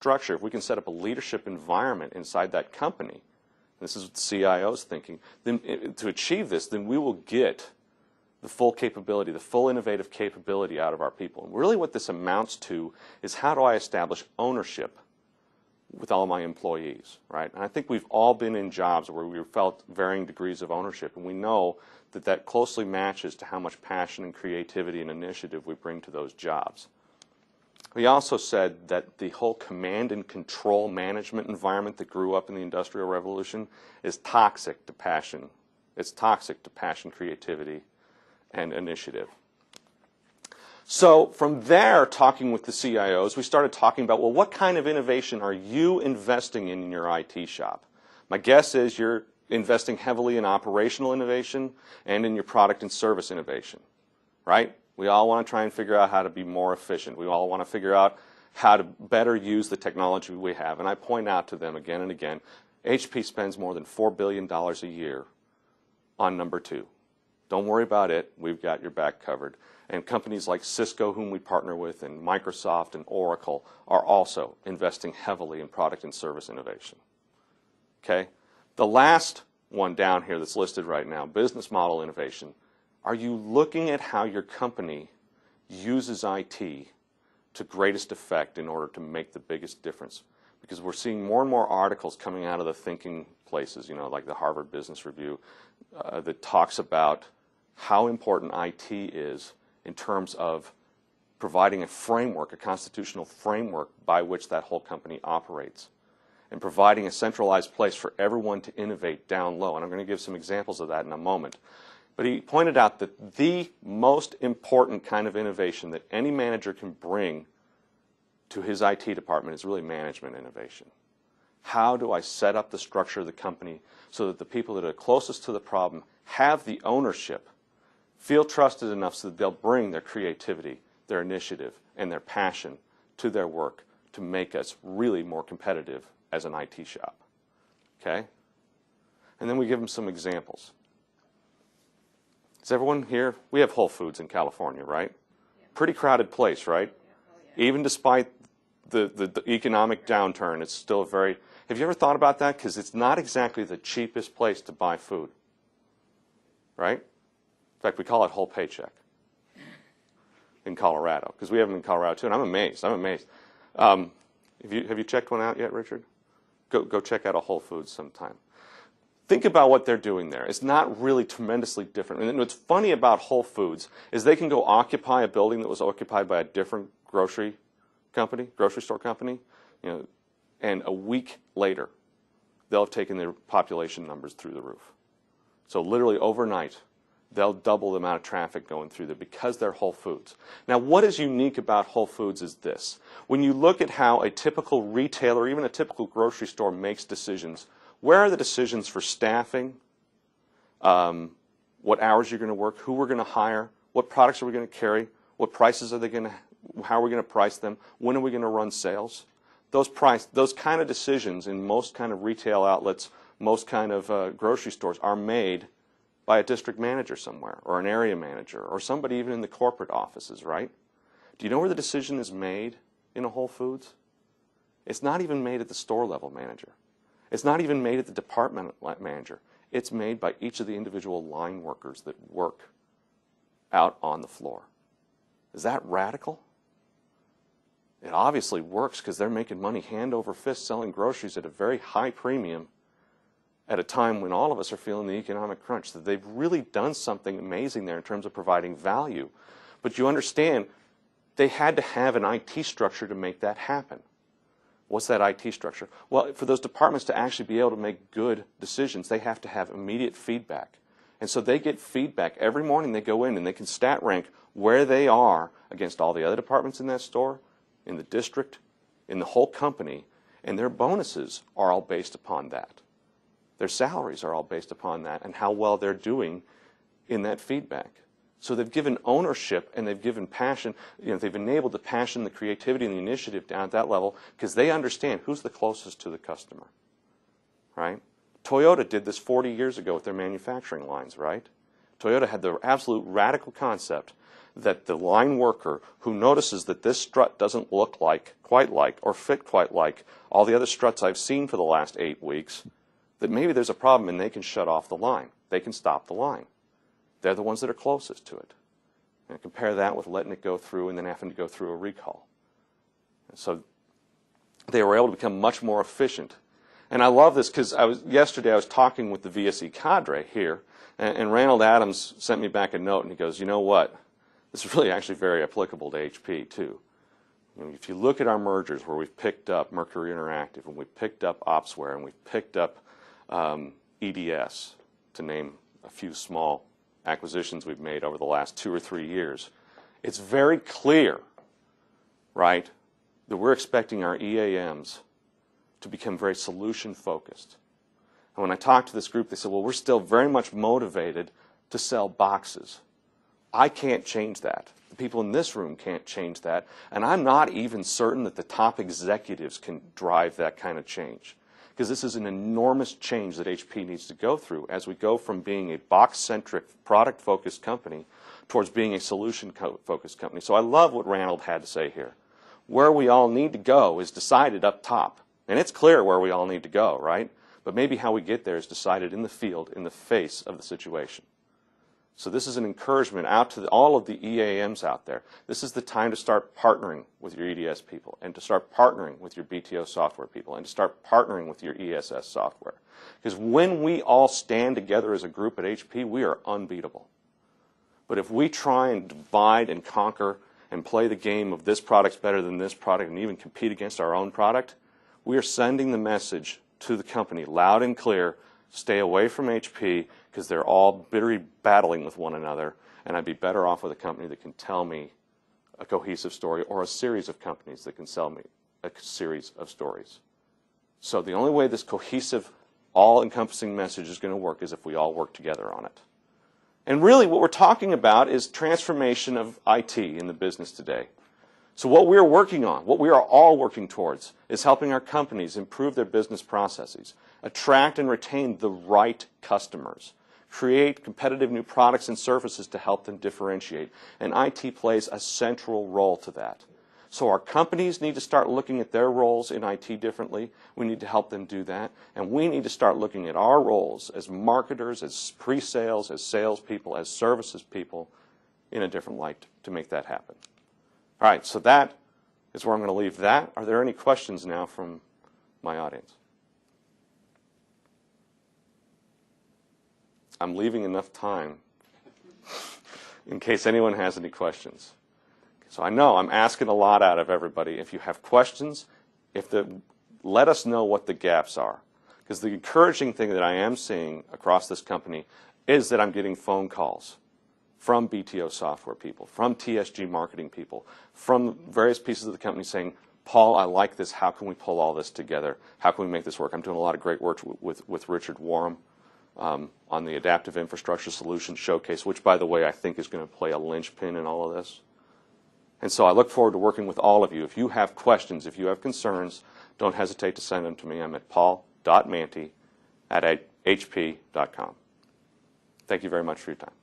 structure, if we can set up a leadership environment inside that company, this is what the CIO's thinking, then to achieve this, then we will get the full capability, the full innovative capability out of our people. And really what this amounts to is how do I establish ownership with all my employees, right? And I think we've all been in jobs where we felt varying degrees of ownership, and we know that that closely matches to how much passion and creativity and initiative we bring to those jobs. We also said that the whole command and control management environment that grew up in the Industrial Revolution is toxic to passion. It's toxic to passion, creativity, and initiative. So from there, talking with the CIOs, we started talking about, well, what kind of innovation are you investing in your IT shop? My guess is you're investing heavily in operational innovation and in your product and service innovation, right? We all want to try and figure out how to be more efficient. We all want to figure out how to better use the technology we have. And I point out to them again and again, HP spends more than $4 billion a year on number 2. Don't worry about it. We've got your back covered. And companies like Cisco, whom we partner with, and Microsoft and Oracle are also investing heavily in product and service innovation. Okay? The last one down here that's listed right now, business model innovation. Are you looking at how your company uses IT to greatest effect in order to make the biggest difference? Because we're seeing more and more articles coming out of the thinking places, you know, like the Harvard Business Review, that talks about how important IT is in terms of providing a framework, a constitutional framework by which that whole company operates, and providing a centralized place for everyone to innovate down low. And I'm going to give some examples of that in a moment. But he pointed out that the most important kind of innovation that any manager can bring to his IT department is really management innovation. How do I set up the structure of the company so that the people that are closest to the problem have the ownership, feel trusted enough so that they'll bring their creativity, their initiative, and their passion to their work to make us really more competitive as an IT shop. Okay? And then we give them some examples. Is everyone here? We have Whole Foods in California, right? Yeah. Pretty crowded place, right? Yeah. Oh, yeah. Even despite the economic downturn, it's still a very... Have you ever thought about that? Because it's not exactly the cheapest place to buy food, right? In fact, we call it whole paycheck in Colorado, because we have them in Colorado too, and I'm amazed. I'm amazed. Have you checked one out yet, Richard? Go check out a Whole Foods sometime. Think about what they're doing there. It's not really tremendously different. And what's funny about Whole Foods is they can go occupy a building that was occupied by a different grocery store company, you know, and a week later, they'll have taken their population numbers through the roof. So literally overnight, they'll double the amount of traffic going through there because they're Whole Foods. Now, what is unique about Whole Foods is this. When you look at how a typical retailer, even a typical grocery store makes decisions, where are the decisions for staffing, what hours you're going to work, who we're going to hire, what products are we going to carry, what prices are they going to, how are we going to price them, when are we going to run sales? Those kind of decisions in most kind of retail outlets, most kind of grocery stores are made by a district manager somewhere, or an area manager, or somebody even in the corporate offices, right? Do you know where the decision is made in a Whole Foods? It's not even made at the store level manager. It's not even made at the department manager. It's made by each of the individual line workers that work out on the floor. Is that radical? It obviously works because they're making money hand over fist selling groceries at a very high premium at a time when all of us are feeling the economic crunch. That they've really done something amazing there in terms of providing value. But you understand, they had to have an IT structure to make that happen. What's that IT structure? Well, for those departments to actually be able to make good decisions, they have to have immediate feedback. And so they get feedback. Every morning they go in and they can stat rank where they are against all the other departments in that store, in the district, in the whole company, and their bonuses are all based upon that. Their salaries are all based upon that and how well they're doing in that feedback. So they've given ownership and they've given passion, you know, they've enabled the passion, the creativity, and the initiative down at that level because they understand who's the closest to the customer, right? Toyota did this 40 years ago with their manufacturing lines, right? Toyota had the absolute radical concept that the line worker who notices that this strut doesn't look quite like or fit quite like all the other struts I've seen for the last 8 weeks, that maybe there's a problem and they can shut off the line. They can stop the line. They're the ones that are closest to it. And compare that with letting it go through and then having to go through a recall. And so they were able to become much more efficient. And I love this because yesterday I was talking with the VSE cadre here, and Reynold Adams sent me back a note, and he goes, you know what? This is really actually very applicable to HP, too. You know, if you look at our mergers where we've picked up Mercury Interactive, and we've picked up Opsware, and we've picked up EDS, to name a few small acquisitions we've made over the last 2 or 3 years, it's very clear, right, that we're expecting our EAMs to become very solution-focused. And when I talked to this group, they said, well, we're still very much motivated to sell boxes. I can't change that. The people in this room can't change that. And I'm not even certain that the top executives can drive that kind of change. Because this is an enormous change that HP needs to go through as we go from being a box-centric, product-focused company towards being a solution-focused company. So I love what Reynold had to say here. Where we all need to go is decided up top. And it's clear where we all need to go, right? But maybe how we get there is decided in the field, in the face of the situation. So this is an encouragement out to all of the EAMs out there. This is the time to start partnering with your EDS people and to start partnering with your BTO software people and to start partnering with your ESS software. Because when we all stand together as a group at HP, we are unbeatable. But if we try and divide and conquer and play the game of this product's better than this product and even compete against our own product, we are sending the message to the company loud and clear, stay away from HP because they're all bitterly battling with one another, and I'd be better off with a company that can tell me a cohesive story or a series of companies that can sell me a series of stories. So the only way this cohesive, all-encompassing message is going to work is if we all work together on it. And really what we're talking about is transformation of IT in the business today. So what we're working on, what we are all working towards, is helping our companies improve their business processes, attract and retain the right customers, create competitive new products and services to help them differentiate. And IT plays a central role to that. So our companies need to start looking at their roles in IT differently. We need to help them do that. And we need to start looking at our roles as marketers, as pre-sales, as salespeople, as services people in a different light to make that happen. All right, so that is where I'm going to leave that. Are there any questions now from my audience? I'm leaving enough time in case anyone has any questions. So I know I'm asking a lot out of everybody. If you have questions, let us know what the gaps are. Because the encouraging thing that I am seeing across this company is that I'm getting phone calls from BTO software people, from TSG marketing people, from various pieces of the company saying, Paul, I like this. How can we pull all this together? How can we make this work? I'm doing a lot of great work with Richard Warham on the Adaptive Infrastructure Solutions Showcase, which, by the way, I think is going to play a linchpin in all of this. And so I look forward to working with all of you. If you have questions, if you have concerns, don't hesitate to send them to me. I'm at paul.mantey@hp.com. Thank you very much for your time.